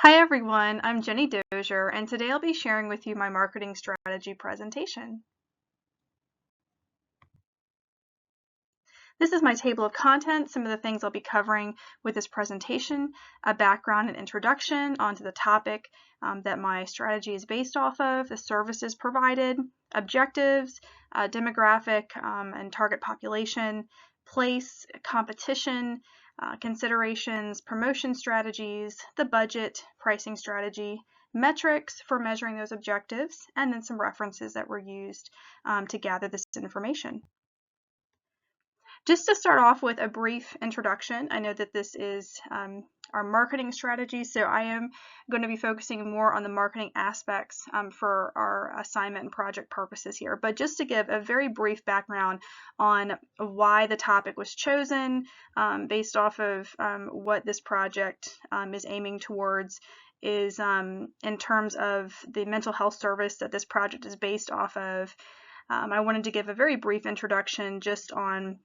Hi everyone, I'm JennyDozier, and today I'll be sharing with you my marketing strategy presentation. This is my table of contents, some of the things I'll be covering with this presentation, a background and introduction onto the topic that my strategy is based off of, the services provided, objectives, demographic and target population, place, competition, considerations, promotion strategies, the budget, pricing strategy, metrics for measuring those objectives, and then some references that were used to gather this information. Just to start off with a brief introduction, I know that this is our marketing strategy, so I am going to be focusing more on the marketing aspects for our assignment and project purposes here. But just to give a very brief background on why the topic was chosen based off of what this project is aiming towards is in terms of the mental health service that this project is based off of. I wanted to give a very brief introduction just on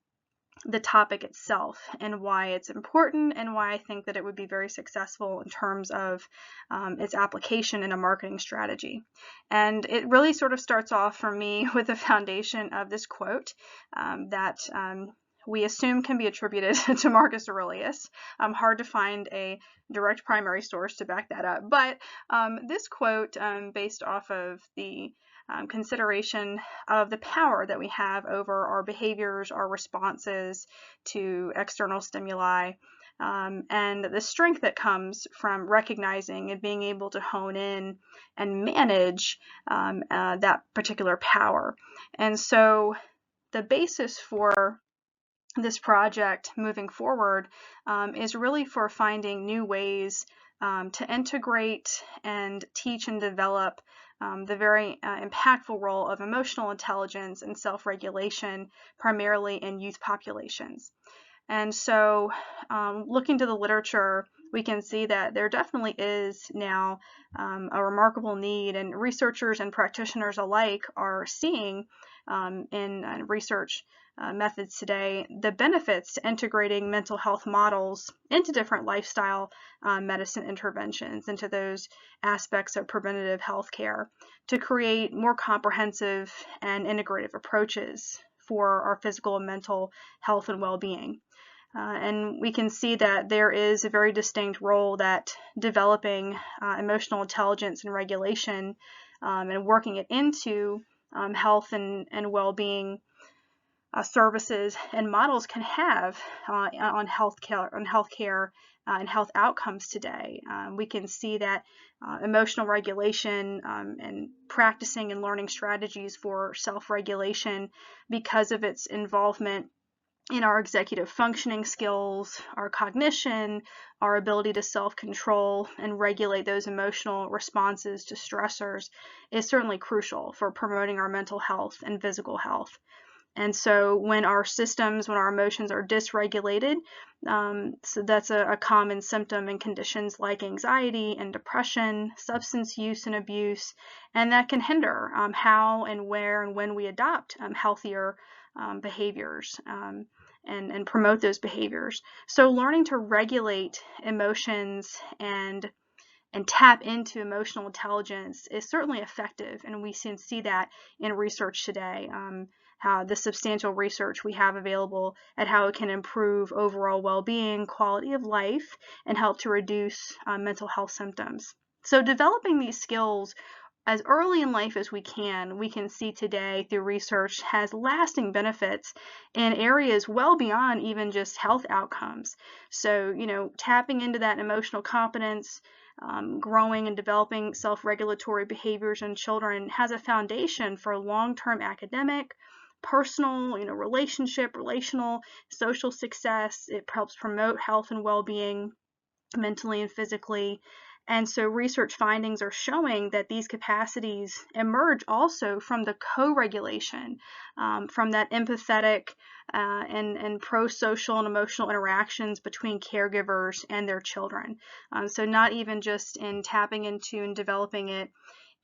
the topic itself and why it's important and why I think that it would be very successful in terms of its application in a marketing strategy. And it really sort of starts off for me with the foundation of this quote that we assume can be attributed to Marcus Aurelius. Hard to find a direct primary source to back that up, but this quote based off of the consideration of the power that we have over our behaviors, our responses to external stimuli, and the strength that comes from recognizing and being able to hone in and manage that particular power. And so the basis for this project moving forward is really for finding new ways to integrate and teach and develop the very impactful role of emotional intelligence and self-regulation, primarily in youth populations. And so looking to the literature, we can see that there definitely is now a remarkable need, and researchers and practitioners alike are seeing in research methods today the benefits to integrating mental health models into different lifestyle medicine interventions, into those aspects of preventative health care, to create more comprehensive and integrative approaches for our physical and mental health and well-being. And we can see that there is a very distinct role that developing emotional intelligence and regulation and working it into health and well-being services and models can have on healthcare and health outcomes today. We can see that emotional regulation and practicing and learning strategies for self-regulation, because of its involvement in our executive functioning skills, our cognition, our ability to self-control and regulate those emotional responses to stressors, is certainly crucial for promoting our mental health and physical health. And so when our systems, when our emotions are dysregulated, so that's a common symptom in conditions like anxiety and depression, substance use and abuse, and that can hinder how and where and when we adopt healthier behaviors and promote those behaviors. So learning to regulate emotions and tap into emotional intelligence is certainly effective, and we can see that in research today. How the substantial research we have available at how it can improve overall well-being, quality of life, and help to reduce mental health symptoms. So developing these skills as early in life as we can see today through research has lasting benefits in areas well beyond even just health outcomes. So, tapping into that emotional competence, growing and developing self-regulatory behaviors in children has a foundation for long-term academic, personal, relational, social success. It helps promote health and well-being mentally and physically. And so research findings are showing that these capacities emerge also from the co-regulation, from that empathetic and pro-social and emotional interactions between caregivers and their children. So not even just in tapping into and developing it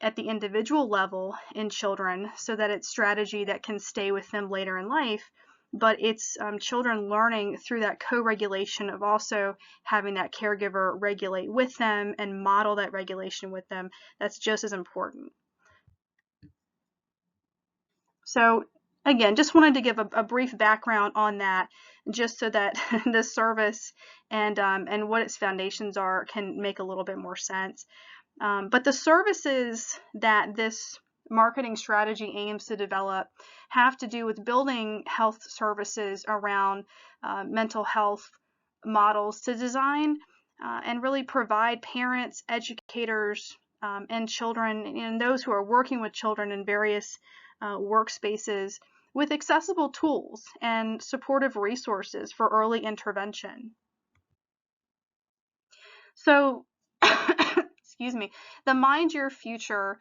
at the individual level in children so that it's strategy that can stay with them later in life, but it's children learning through that co-regulation of also having that caregiver regulate with them and model that regulation with them. That's just as important. So again, just wanted to give a brief background on that, just so that the service and what its foundations are can make a little bit more sense. But the services that this marketing strategy aims to develop have to do with building health services around mental health models to design and really provide parents, educators, and children, and those who are working with children in various workspaces with accessible tools and supportive resources for early intervention. So, excuse me, the Mind Your Future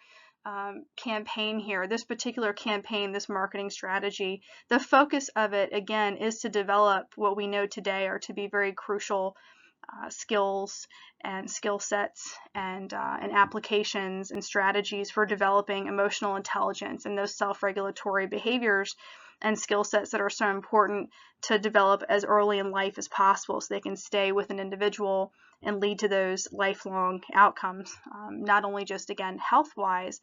campaign here, this particular campaign, this marketing strategy, the focus of it, again, is to develop what we know today are to be very crucial skills and skill sets and applications and strategies for developing emotional intelligence and those self-regulatory behaviors and skill sets that are so important to develop as early in life as possible so they can stay with an individual and lead to those lifelong outcomes, not only just, again, health-wise,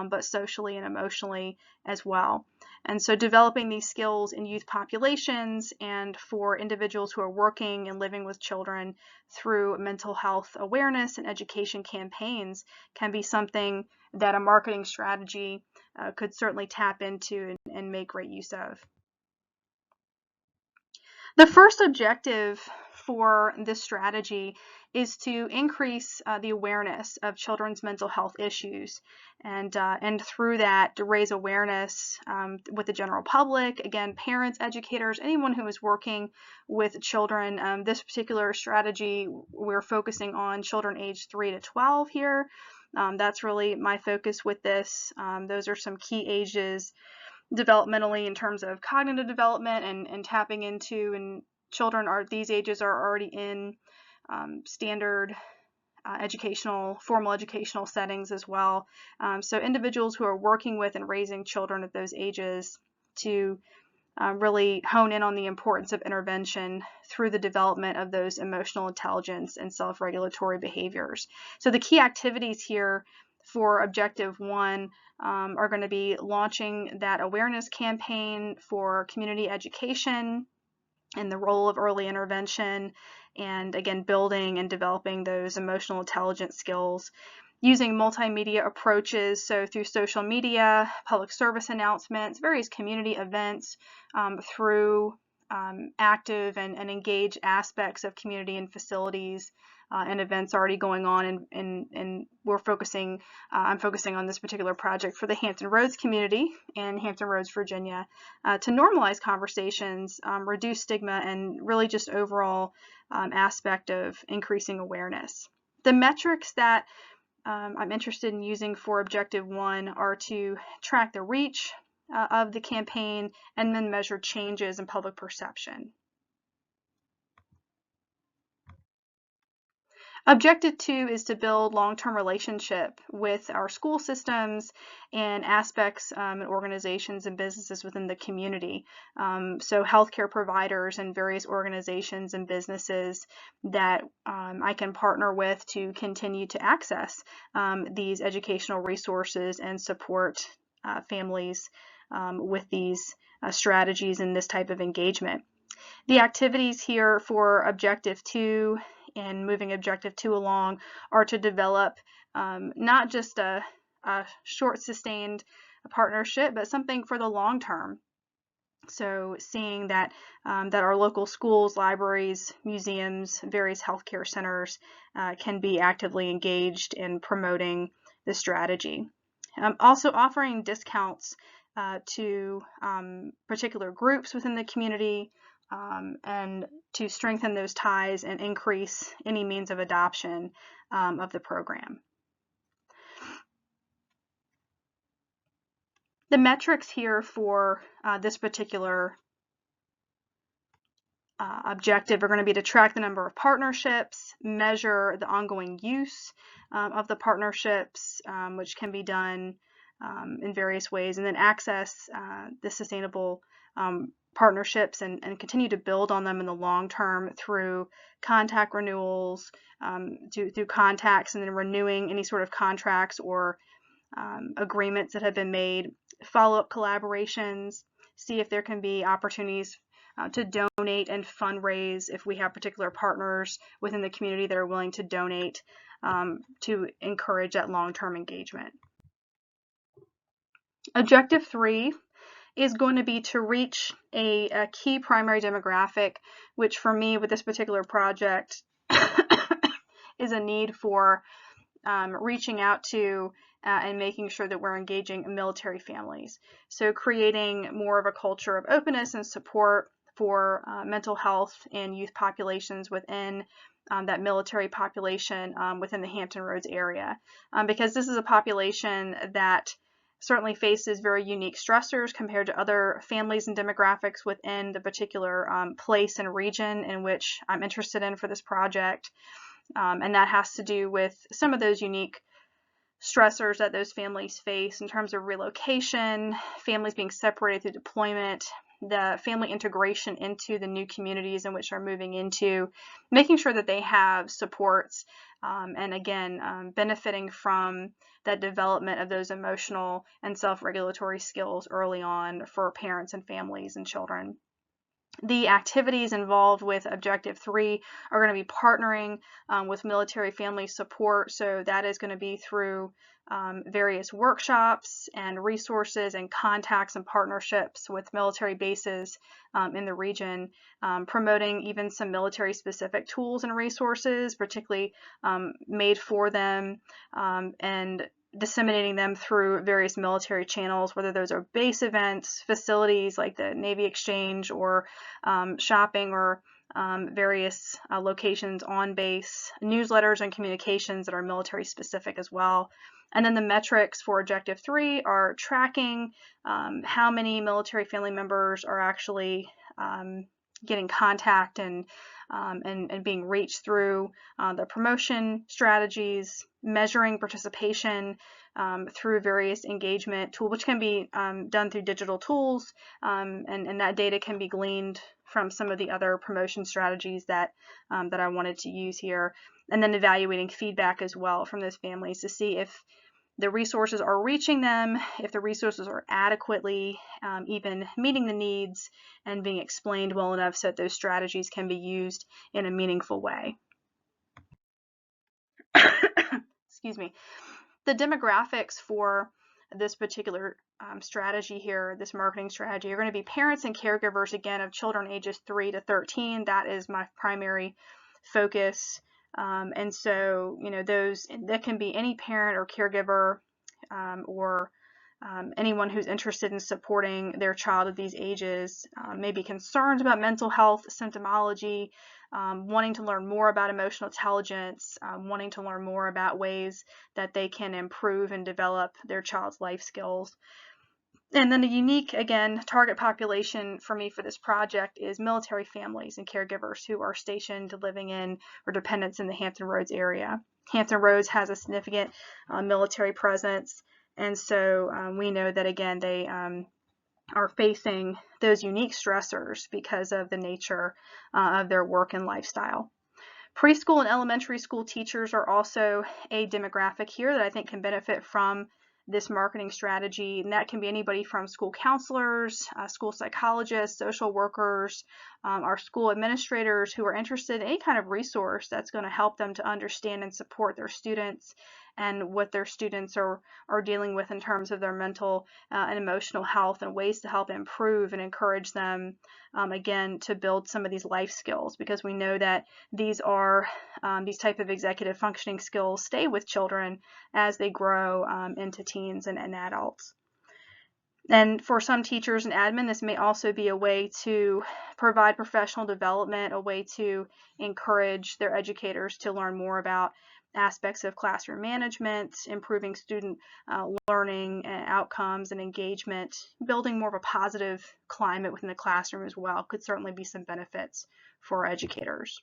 but socially and emotionally as well. And so developing these skills in youth populations and for individuals who are working and living with children through mental health awareness and education campaigns can be something that a marketing strategy could certainly tap into and make great use of. The first objective for this strategy is to increase the awareness of children's mental health issues, and through that to raise awareness with the general public, again, parents, educators, anyone who is working with children. This particular strategy, we're focusing on children aged 3 to 12 here. That's really my focus with this. Those are some key ages developmentally in terms of cognitive development and tapping into, and children are, these ages are already in standard formal educational settings as well. So individuals who are working with and raising children at those ages to really hone in on the importance of intervention through the development of those emotional intelligence and self-regulatory behaviors. So the key activities here for Objective 1 are going to be launching that awareness campaign for community education and the role of early intervention, and again, building and developing those emotional intelligence skills. Using multimedia approaches, so through social media, public service announcements, various community events, through active and engaged aspects of community and facilities and events already going on, and we're focusing, I'm focusing on this particular project for the Hampton Roads community in Hampton Roads, Virginia, to normalize conversations, reduce stigma, and really just overall aspect of increasing awareness. The metrics that I'm interested in using for Objective 1 are to track the reach of the campaign and then measure changes in public perception. Objective 2 is to build long-term relationship with our school systems and aspects and organizations and businesses within the community. So healthcare providers and various organizations and businesses that I can partner with to continue to access these educational resources and support families with these strategies and this type of engagement. The activities here for Objective 2 and moving Objective 2 along are to develop not just a short sustained partnership, but something for the long term. So seeing that that our local schools, libraries, museums, various healthcare centers can be actively engaged in promoting the strategy. Also offering discounts to particular groups within the community, and to strengthen those ties and increase any means of adoption of the program. The metrics here for this particular objective are going to be to track the number of partnerships, measure the ongoing use of the partnerships, which can be done in various ways, and then access the sustainable partnerships and continue to build on them in the long term through contact renewals, through contacts, and then renewing any sort of contracts or agreements that have been made, follow-up collaborations, see if there can be opportunities to donate and fundraise if we have particular partners within the community that are willing to donate to encourage that long-term engagement. Objective 3 is going to be to reach a key primary demographic, which for me with this particular project is a need for reaching out to and making sure that we're engaging military families. So creating more of a culture of openness and support for mental health and youth populations within that military population within the Hampton Roads area, because this is a population that certainly faces very unique stressors compared to other families and demographics within the particular place and region in which I'm interested in for this project. And that has to do with some of those unique stressors that those families face in terms of relocation, families being separated through deployment, the family integration into the new communities in which they're moving into, making sure that they have supports, and again, benefiting from that development of those emotional and self-regulatory skills early on for parents and families and children. The activities involved with Objective 3 are going to be partnering with military family support. So that is going to be through various workshops and resources and contacts and partnerships with military bases in the region, promoting even some military specific tools and resources, particularly made for them, and disseminating them through various military channels, whether those are base events, facilities like the Navy Exchange, or shopping, or various locations on base, newsletters and communications that are military specific as well. And then the metrics for Objective 3 are tracking how many military family members are actually getting contact and being reached through the promotion strategies, measuring participation through various engagement tools, which can be done through digital tools, and that data can be gleaned from some of the other promotion strategies that I wanted to use here, and then evaluating feedback as well from those families to see if the resources are reaching them, if the resources are adequately even meeting the needs and being explained well enough so that those strategies can be used in a meaningful way. Excuse me. The demographics for this particular strategy here, this marketing strategy, are going to be parents and caregivers, again, of children ages 3 to 13. That is my primary focus. And so, you know, that can be any parent or caregiver or anyone who's interested in supporting their child of these ages, maybe concerned about mental health symptomology, wanting to learn more about emotional intelligence, wanting to learn more about ways that they can improve and develop their child's life skills. And then the unique, again, target population for me for this project is military families and caregivers who are stationed, living in, or dependents in the Hampton Roads area. Hampton Roads has a significant military presence, and so we know that, again, they are facing those unique stressors because of the nature of their work and lifestyle. Preschool and elementary school teachers are also a demographic here that I think can benefit from this marketing strategy, and that can be anybody from school counselors, school psychologists, social workers, our school administrators who are interested in any kind of resource that's going to help them to understand and support their students and what their students are dealing with in terms of their mental and emotional health, and ways to help improve and encourage them, again, to build some of these life skills, because we know that these type of executive functioning skills stay with children as they grow into teens and adults. And for some teachers and admin, this may also be a way to provide professional development, a way to encourage their educators to learn more about aspects of classroom management, improving student learning and outcomes and engagement, building more of a positive climate within the classroom as well. Could certainly be some benefits for educators.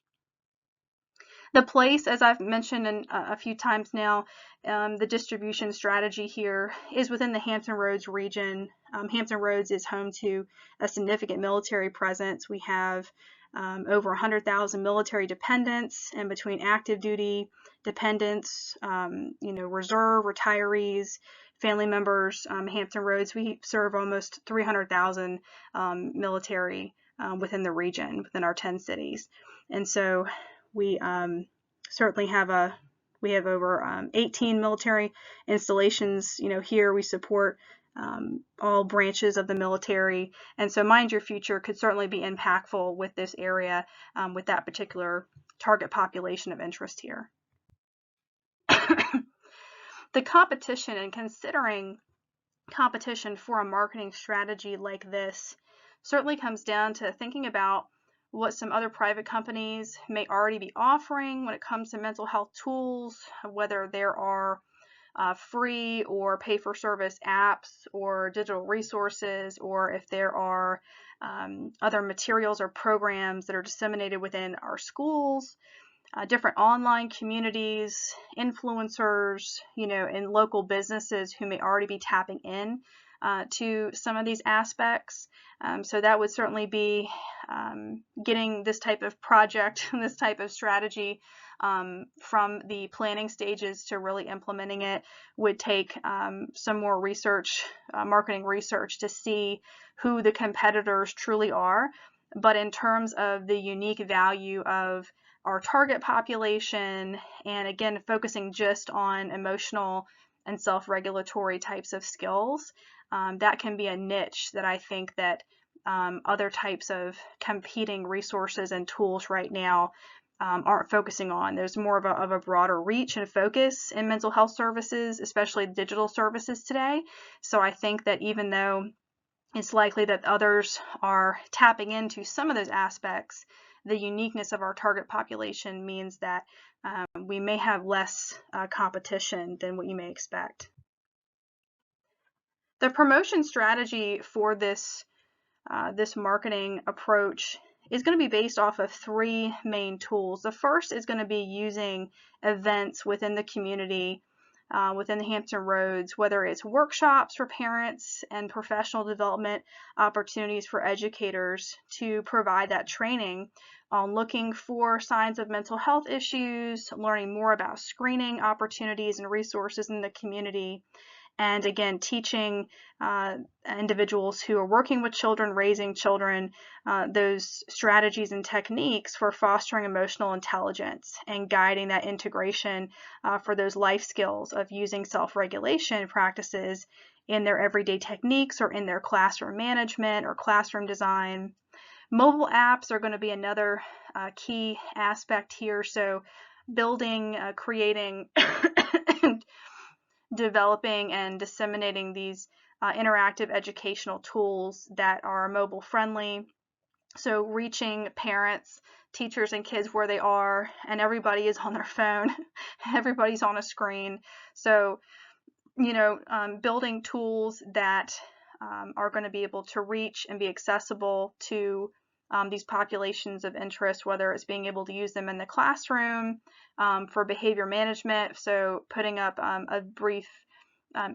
The place, as I've mentioned a few times now, the distribution strategy here is within the Hampton Roads region. Hampton Roads is home to a significant military presence. We have over 100,000 military dependents, and between active duty dependents, reserve, retirees, family members, Hampton Roads, we serve almost 300,000 military within the region, within our 10 cities. And so we certainly have over 18 military installations. Here we support all branches of the military, and so Mind Your Future could certainly be impactful with this area, with that particular target population of interest here. The competition, and considering competition for a marketing strategy like this, certainly comes down to thinking about what some other private companies may already be offering when it comes to mental health tools, whether there are free or pay-for-service apps or digital resources, or if there are other materials or programs that are disseminated within our schools, different online communities, influencers, and local businesses who may already be tapping in to some of these aspects. So that would certainly be getting this type of project, this type of strategy from the planning stages to really implementing it would take some more research, marketing research, to see who the competitors truly are. But in terms of the unique value of our target population, and again, focusing just on emotional and self-regulatory types of skills, that can be a niche that I think that other types of competing resources and tools right now aren't focusing on. There's more of a broader reach and focus in mental health services, especially digital services today. So I think that even though it's likely that others are tapping into some of those aspects, the uniqueness of our target population means that we may have less competition than what you may expect. The promotion strategy for this marketing approach is going to be based off of three main tools. The first is going to be using events within the community, within the Hampton Roads, whether it's workshops for parents and professional development opportunities for educators to provide that training on looking for signs of mental health issues, learning more about screening opportunities and resources in the community, and again, teaching individuals who are working with children, raising children, those strategies and techniques for fostering emotional intelligence and guiding that integration for those life skills of using self-regulation practices in their everyday techniques or in their classroom management or classroom design. Mobile apps are going to be another key aspect here. So building, creating, developing and disseminating these interactive educational tools that are mobile friendly. So reaching parents, teachers, and kids where they are, and everybody is on their phone, everybody's on a screen. So, building tools that are going to be able to reach and be accessible to these populations of interest, whether it's being able to use them in the classroom for behavior management. So putting up a brief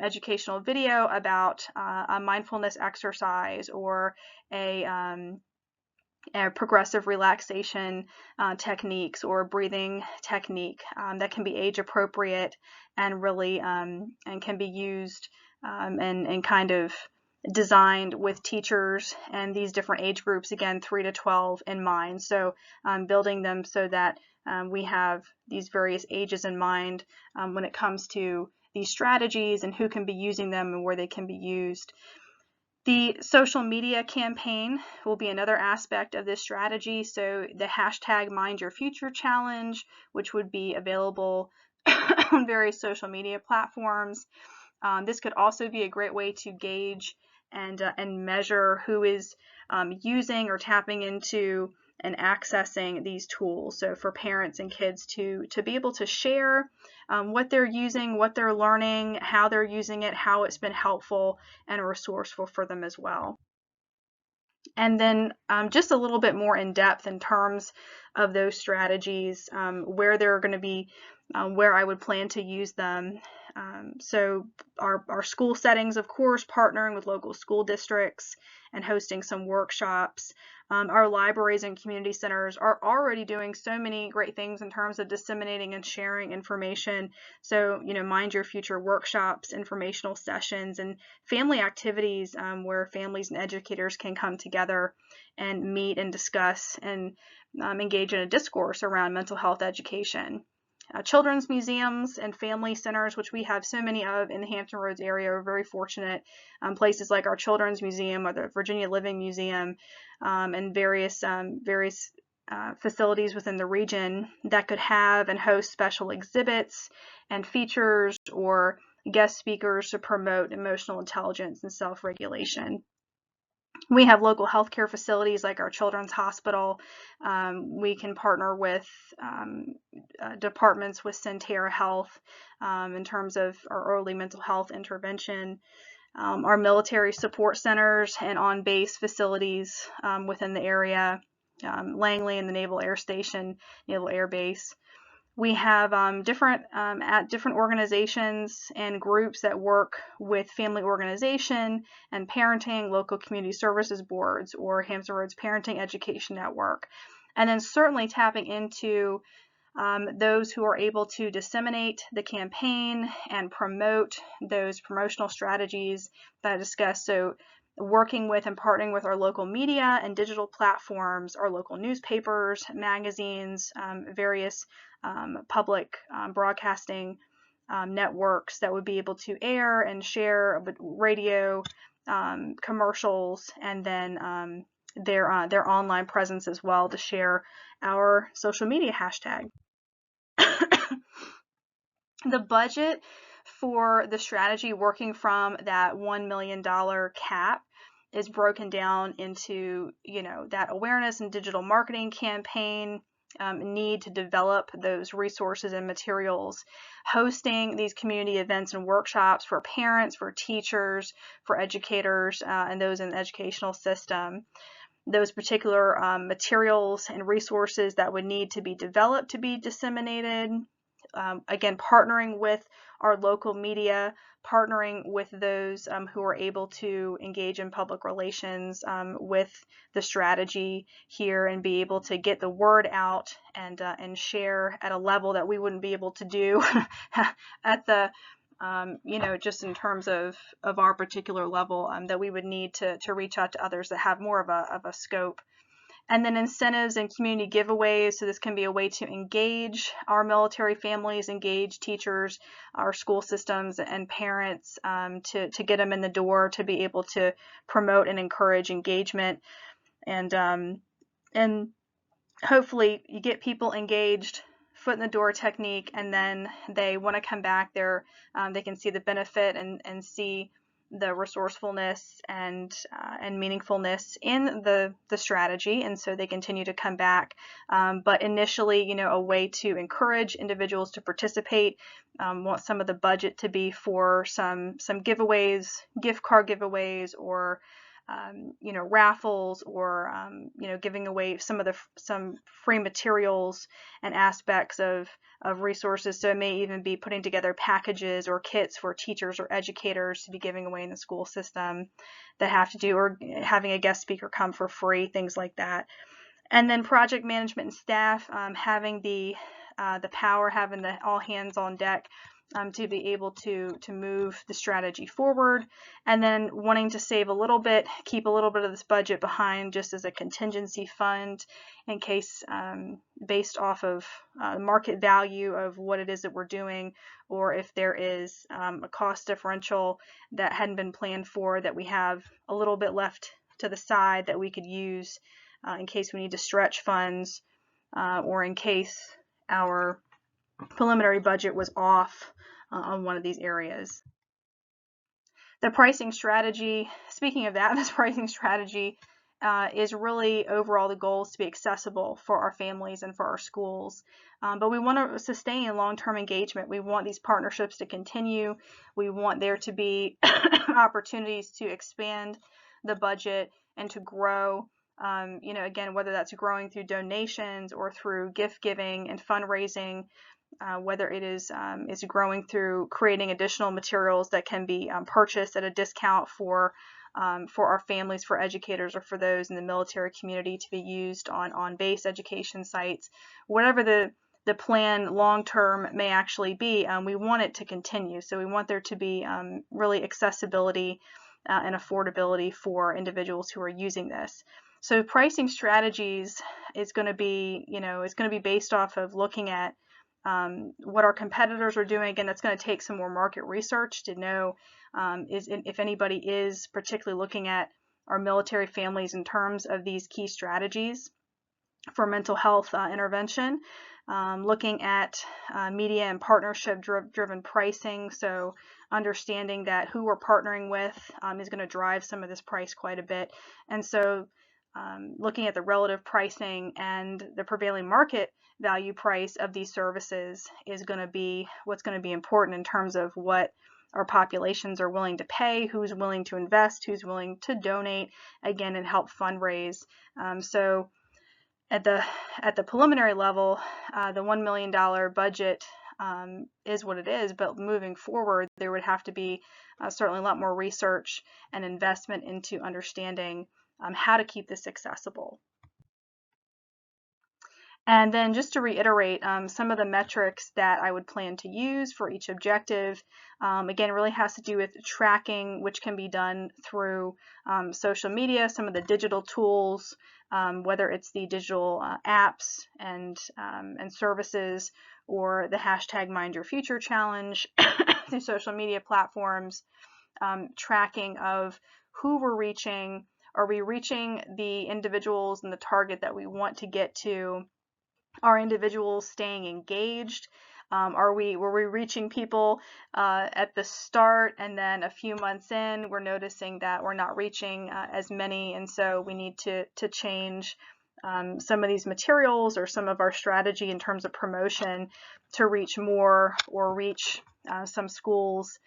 educational video about a mindfulness exercise or a progressive relaxation techniques or breathing technique that can be age appropriate and really and can be used and kind of designed with teachers and these different age groups, again 3 to 12 in mind. So building them so that we have these various ages in mind when it comes to these strategies and who can be using them and where they can be used. The social media campaign will be another aspect of this strategy. So the hashtag Mind Your Future challenge, which would be available on various social media platforms. This could also be a great way to gauge and measure who is using or tapping into and accessing these tools. So for parents and kids to be able to share what they're using, what they're learning, how they're using it, how it's been helpful and resourceful for them as well. And then just a little bit more in depth in terms of those strategies, where they're going to be, where I would plan to use them. So our school settings, of course, partnering with local school districts and hosting some workshops. Our libraries and community centers are already doing so many great things in terms of disseminating and sharing information. So, mind your future workshops, informational sessions, and family activities where families and educators can come together and meet and discuss and engage in a discourse around mental health education. Children's museums and family centers, which we have so many of in the Hampton Roads area, are very fortunate. Places like our Children's Museum or the Virginia Living Museum and various facilities within the region that could have and host special exhibits and features or guest speakers to promote emotional intelligence and self-regulation. We have local healthcare facilities like our Children's Hospital. We can partner with departments with Centera Health in terms of our early mental health intervention. Our military support centers and on-base facilities within the area, Langley and the Naval Air Station, Naval Air Base. We have different organizations and groups that work with family organization and parenting, local community services boards, or Hampton Roads Parenting Education Network. And then certainly tapping into those who are able to disseminate the campaign and promote those promotional strategies that I discussed. So working with and partnering with our local media and digital platforms, our local newspapers, magazines, various public broadcasting networks that would be able to air and share radio commercials, and then their online presence as well to share our social media hashtag. The budget for the strategy, working from that $1 million cap, is broken down into, that awareness and digital marketing campaign, need to develop those resources and materials, hosting these community events and workshops for parents, for teachers, for educators, and those in the educational system. Those particular materials and resources that would need to be developed to be disseminated. Again, partnering with our local media, partnering with those who are able to engage in public relations with the strategy here and be able to get the word out and share at a level that we wouldn't be able to do at the just in terms of our particular level, that we would need to reach out to others that have more of a scope. And then incentives and community giveaways. So this can be a way to engage our military families, engage teachers, our school systems, and parents to get them in the door, to be able to promote and encourage engagement, and hopefully you get people engaged, foot in the door technique, and then they want to come back there. They can see the benefit and see the resourcefulness and meaningfulness in the strategy, and so they continue to come back. But initially, a way to encourage individuals to participate, want some of the budget to be for some giveaways, gift card giveaways, or raffles, or giving away some free materials and aspects of resources. So it may even be putting together packages or kits for teachers or educators to be giving away in the school system that have to do, or having a guest speaker come for free, things like that. And then project management and staff, having the power, having the all hands on deck to be able to move the strategy forward, and then wanting to save a little bit, keep a little bit of this budget behind just as a contingency fund in case, based off of market value of what it is that we're doing, or if there is a cost differential that hadn't been planned for, that we have a little bit left to the side that we could use in case we need to stretch funds, or in case our preliminary budget was off on one of these areas. The pricing strategy, speaking of that, this pricing strategy is really overall the goal is to be accessible for our families and for our schools. But we want to sustain long-term engagement. We want these partnerships to continue. We want there to be opportunities to expand the budget and to grow. Again, whether that's growing through donations or through gift giving and fundraising, whether it is growing through creating additional materials that can be purchased at a discount for our families, for educators, or for those in the military community to be used on base education sites. Whatever the plan long term may actually be, we want it to continue. So we want there to be really accessibility and affordability for individuals who are using this. So pricing strategies is going to be, based off of looking at what our competitors are doing. Again, that's going to take some more market research to know if anybody is particularly looking at our military families in terms of these key strategies for mental health intervention. Looking at media and partnership driven pricing, so understanding that who we're partnering with is going to drive some of this price quite a bit. And so looking at the relative pricing and the prevailing market value price of these services is going to be what's going to be important in terms of what our populations are willing to pay, who's willing to invest, who's willing to donate, again, and help fundraise. So at the preliminary level, the $1 million budget is what it is, but moving forward, there would have to be certainly a lot more research and investment into understanding how to keep this accessible. And then just to reiterate, some of the metrics that I would plan to use for each objective, again, really has to do with tracking, which can be done through social media, some of the digital tools, whether it's the digital apps and services, or the hashtag Mind Your Future challenge through social media platforms, tracking of who we're reaching. Are we reaching the individuals and the target that we want to get to? Are individuals staying engaged? Were we reaching people at the start, and then a few months in, we're noticing that we're not reaching as many, and so we need to change some of these materials or some of our strategy in terms of promotion to reach more, or reach some schools,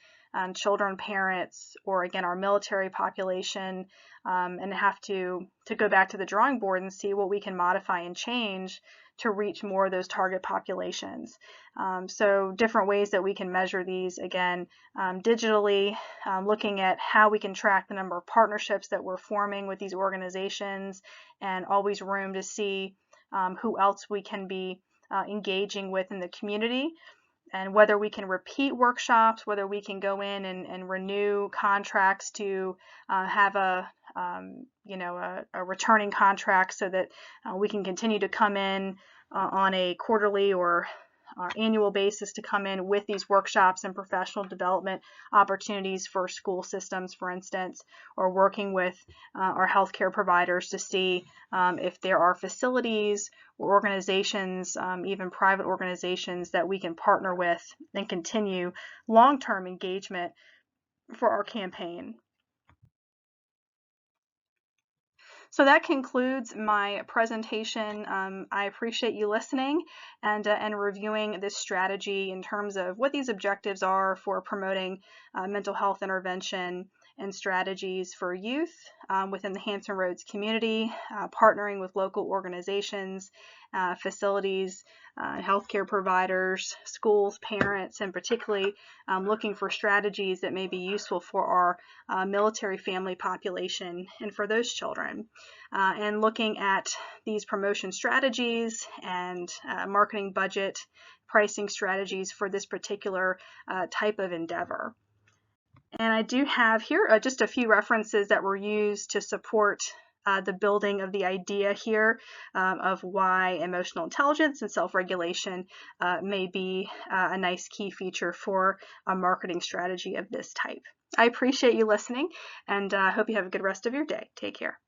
children, parents, or again our military population, and have to go back to the drawing board and see what we can modify and change to reach more of those target populations. So different ways that we can measure these, again, digitally, looking at how we can track the number of partnerships that we're forming with these organizations, and always room to see who else we can be engaging with in the community, and whether we can repeat workshops, whether we can go in and renew contracts to have a returning contract, so that we can continue to come in on a quarterly or annual basis to come in with these workshops and professional development opportunities for school systems, for instance, or working with our healthcare providers to see if there are facilities or organizations, even private organizations, that we can partner with and continue long-term engagement for our campaign. So that concludes my presentation. I appreciate you listening and reviewing this strategy in terms of what these objectives are for promoting mental health intervention and strategies for youth within the Hampton Roads community, partnering with local organizations, facilities, healthcare providers, schools, parents, and particularly looking for strategies that may be useful for our military family population and for those children. And looking at these promotion strategies and marketing budget pricing strategies for this particular type of endeavor. And I do have here just a few references that were used to support the building of the idea here of why emotional intelligence and self-regulation may be a nice key feature for a marketing strategy of this type. I appreciate you listening, and I hope you have a good rest of your day. Take care.